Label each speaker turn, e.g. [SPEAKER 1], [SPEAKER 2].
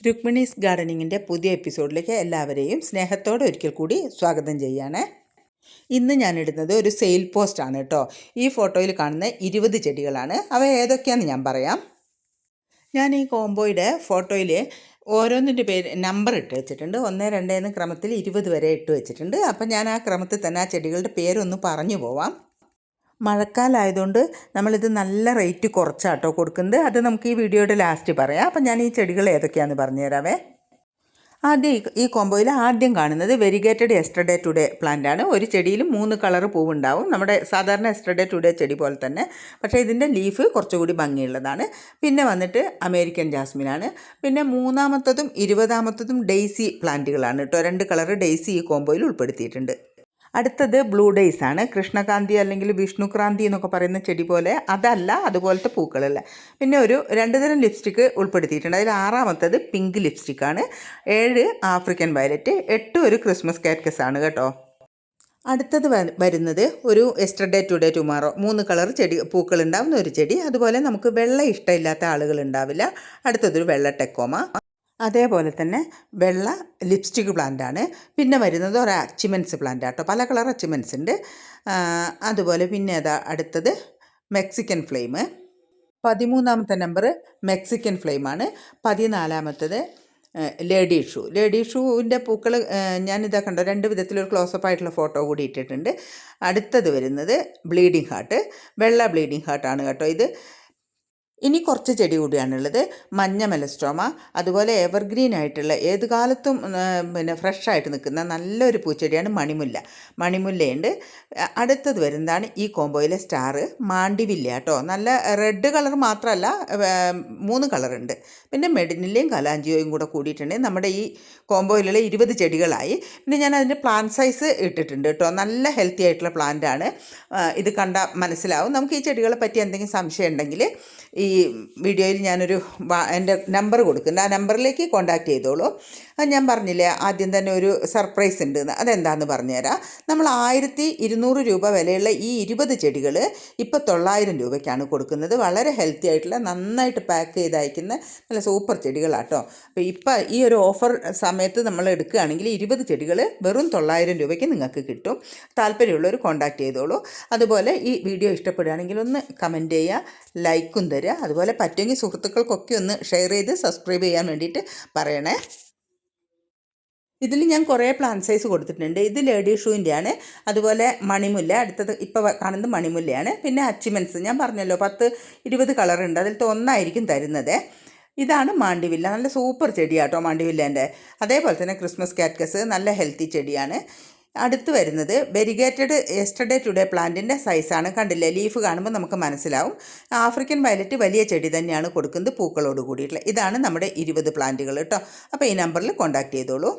[SPEAKER 1] രുക്മിണീസ് ഗാർഡനിങ്ങിൻ്റെ പുതിയ എപ്പിസോഡിലേക്ക് എല്ലാവരെയും സ്നേഹത്തോടെ ഒരിക്കൽ കൂടി സ്വാഗതം ചെയ്യാണ്. ഇന്ന് ഞാനിടുന്നത് ഒരു സെയിൽ പോസ്റ്റാണ് കേട്ടോ. ഈ ഫോട്ടോയിൽ കാണുന്ന 20 ചെടികളാണ്. അവ ഏതൊക്കെയാണെന്ന് ഞാൻ പറയാം. ഞാൻ ഈ കോംബോയുടെ ഫോട്ടോയിൽ ഓരോന്നിൻ്റെ പേര് നമ്പർ ഇട്ട് വെച്ചിട്ടുണ്ട്. 1, 2 എന്ന ക്രമത്തിൽ 20 വരെ ഇട്ട് വെച്ചിട്ടുണ്ട്. അപ്പം ഞാൻ ആ ക്രമത്തിൽ തന്നെ ആ ചെടികളുടെ പേരൊന്ന് പറഞ്ഞു പോവാം. മഴക്കാലമായതുകൊണ്ട് നമ്മളിത് നല്ല റേറ്റ് കുറച്ചാട്ടോ കൊടുക്കുന്നത്. അത് നമുക്ക് ഈ വീഡിയോയുടെ ലാസ്റ്റ് പറയാം. അപ്പം ഞാൻ ഈ ചെടികൾ ഏതൊക്കെയാണെന്ന് പറഞ്ഞു തരാവേ. ആദ്യം ഈ കോംബോയിൽ ആദ്യം കാണുന്നത് വെരിഗേറ്റഡ് എസ്റ്റർഡേ ടുഡേ പ്ലാന്റാണ്. ഒരു ചെടിയിൽ 3 കളർ പൂവുണ്ടാവും. നമ്മുടെ സാധാരണ എസ്റ്റർഡേ ടുഡേ ചെടി പോലെ തന്നെ, പക്ഷേ ഇതിൻ്റെ ലീഫ് കുറച്ചുകൂടി ഭംഗിയുള്ളതാണ്. പിന്നെ വന്നിട്ട് അമേരിക്കൻ ജാസ്മിനാണ്. പിന്നെ 3-മത്തതും 20-മത്തതും ഡെയ്സി പ്ലാന്റുകളാണ് കേട്ടോ. 2 കളർ ഡെയ്സി ഈ കോംബോയിൽ ഉൾപ്പെടുത്തിയിട്ടുണ്ട്. അടുത്തത് ബ്ലൂ ഡേയ്സ് ആണ്. കൃഷ്ണകാന്തി അല്ലെങ്കിൽ വിഷ്ണുക്രാന്തി എന്നൊക്കെ പറയുന്ന ചെടി പോലെ അതല്ല, അതുപോലത്തെ പൂക്കളല്ല. പിന്നെ 2 തരം ലിപ്സ്റ്റിക്ക് ഉൾപ്പെടുത്തിയിട്ടുണ്ട്. അതിൽ 6-മത്തത് പിങ്ക് ലിപ്സ്റ്റിക്കാണ്. 7 ആഫ്രിക്കൻ വയലറ്റ്, 8 ഒരു ക്രിസ്മസ് കാക്ടസ് ആണ് കേട്ടോ. അടുത്തത് വരുന്നത് ഒരു എസ്റ്റർഡേ ടുഡേ ടുമാറോ, 3 കളർ ചെടി പൂക്കളുണ്ടാവുന്ന ഒരു ചെടി. അതുപോലെ നമുക്ക് വെള്ള ഇഷ്ടമില്ലാത്ത ആളുകൾ ഉണ്ടാവില്ല. അടുത്തതൊരു വെള്ള ടെക്കോമ. അതേപോലെ തന്നെ വെള്ള ലിപ്സ്റ്റിക് പ്ലാന്റാണ്. പിന്നെ വരുന്നത് ഒരു അച്ചിമെൻസ് പ്ലാന്റ് ആട്ടോ. പല കളർ അച്ചിമെൻസ് ഉണ്ട്. അതുപോലെ പിന്നെ അടുത്തത് മെക്സിക്കൻ ഫ്ലെയിം. 13-മത്തെ നമ്പർ മെക്സിക്കൻ ഫ്ലെയിമാണ്. 14-മത്തത് ലേഡി ഷൂവിൻ്റെ പൂക്കൾ ഞാനിതാ കണ്ടോ, 2 വിധത്തിലൊരു ക്ലോസപ്പ് ആയിട്ടുള്ള ഫോട്ടോ കൂടി ഇട്ടിട്ടുണ്ട്. അടുത്തത് വരുന്നത് ബ്ലീഡിങ് ഹാർട്ട്, വെള്ള ബ്ലീഡിങ് ഹാർട്ടാണ് കേട്ടോ ഇത്. ഇനി കുറച്ച് ചെടി കൂടിയാണുള്ളത്. മഞ്ഞ മെലസ്ട്രോമ, അതുപോലെ എവർഗ്രീൻ ആയിട്ടുള്ള ഏത് കാലത്തും പിന്നെ ഫ്രഷായിട്ട് നിൽക്കുന്ന നല്ലൊരു പൂച്ചെടിയാണ് മണിമുല്ലയുണ്ട്. അടുത്തത് വരുന്നതാണ് ഈ കോംബോയിലെ സ്റ്റാർ മാണ്ടിവില്ല കേട്ടോ. നല്ല റെഡ് കളർ മാത്രമല്ല, 3 കളറുണ്ട്. പിന്നെ മെഡിനില്ലയും കലാഞ്ചിയോയും കൂടെ കൂടിയിട്ടുണ്ടെങ്കിൽ നമ്മുടെ ഈ കോംബോയിലുള്ള 20 ചെടികളായി. പിന്നെ ഞാൻ അതിൻ്റെ പ്ലാന്റ് സൈസ് ഇട്ടിട്ടുണ്ട് കേട്ടോ. നല്ല ഹെൽത്തി ആയിട്ടുള്ള പ്ലാന്റാണ്. ഇത് കണ്ടാൽ മനസ്സിലാവും. നമുക്ക് ഈ ചെടികളെ പറ്റി എന്തെങ്കിലും സംശയം ഉണ്ടെങ്കിൽ ഈ വീഡിയോയിൽ ഞാനൊരു എൻ്റെ നമ്പർ കൊടുക്കുന്നുണ്ട്. ആ നമ്പറിലേക്ക് കോൺടാക്റ്റ് ചെയ്തോളൂ. അത് ഞാൻ പറഞ്ഞില്ലേ ആദ്യം തന്നെ ഒരു സർപ്രൈസ് ഉണ്ടെന്ന്. അതെന്താണെന്ന് പറഞ്ഞുതരാം. നമ്മൾ 1200 രൂപ വിലയുള്ള ഈ 20 ചെടികൾ ഇപ്പോൾ 900 രൂപയ്ക്കാണ് കൊടുക്കുന്നത്. വളരെ ഹെൽത്തി ആയിട്ടുള്ള നന്നായിട്ട് പാക്ക് ചെയ്ത് അയക്കുന്ന നല്ല സൂപ്പർ ചെടികളാട്ടോ. അപ്പോൾ ഇപ്പോൾ ഈ ഒരു ഓഫർ സമയത്ത് നമ്മൾ എടുക്കുകയാണെങ്കിൽ 20 ചെടികൾ വെറും 900 രൂപയ്ക്ക് നിങ്ങൾക്ക് കിട്ടും. താല്പര്യമുള്ളവർ കോൺടാക്റ്റ് ചെയ്തോളൂ. അതുപോലെ ഈ വീഡിയോ ഇഷ്ടപ്പെടുകയാണെങ്കിൽ ഒന്ന് കമൻറ്റ് ചെയ്യുക, ലൈക്കും തരിക. അതുപോലെ പറ്റുമെങ്കിൽ സുഹൃത്തുക്കൾക്കൊക്കെ ഒന്ന് ഷെയർ ചെയ്ത് സബ്സ്ക്രൈബ് ചെയ്യാൻ വേണ്ടിയിട്ട് പറയണേ. ഇതിൽ ഞാൻ കുറേ പ്ലാന്റ് സൈസ് കൊടുത്തിട്ടുണ്ട്. ഇത് ലേഡി ഷൂവിൻ്റെയാണ്. അതുപോലെ മണിമുല്ല, അടുത്തത് ഇപ്പോൾ കാണുന്നത് മണിമുല്ലയാണ്. പിന്നെ അച്ചിമെൻസ് ഞാൻ പറഞ്ഞല്ലോ 10-20 കളറുണ്ട്. അതിലത്തെ ഒന്നായിരിക്കും തരുന്നത്. ഇതാണ് മാണ്ടിവില്ല. നല്ല സൂപ്പർ ചെടിയാട്ടോ മാണ്ടിവില്ലേൻ്റെ. അതേപോലെ തന്നെ ക്രിസ്മസ് കാക്ടസ് നല്ല ഹെൽത്തി ചെടിയാണ്. അടുത്ത് വരുന്നത് വെരിഗേറ്റഡ് എസ്റ്റർഡേ ടുഡേ പ്ലാന്റിൻ്റെ സൈസാണ്. കണ്ടില്ലേ, ലീഫ് കാണുമ്പോൾ നമുക്ക് മനസ്സിലാവും. ആഫ്രിക്കൻ വയലറ്റ് വലിയ ചെടി തന്നെയാണ് കൊടുക്കുന്നത്, പൂക്കളോട് കൂടിയിട്ടുള്ള. ഇതാണ് നമ്മുടെ 20 പ്ലാന്റുകൾ കേട്ടോ. അപ്പോൾ ഈ നമ്പറിൽ കോൺടാക്റ്റ് ചെയ്തോളൂ.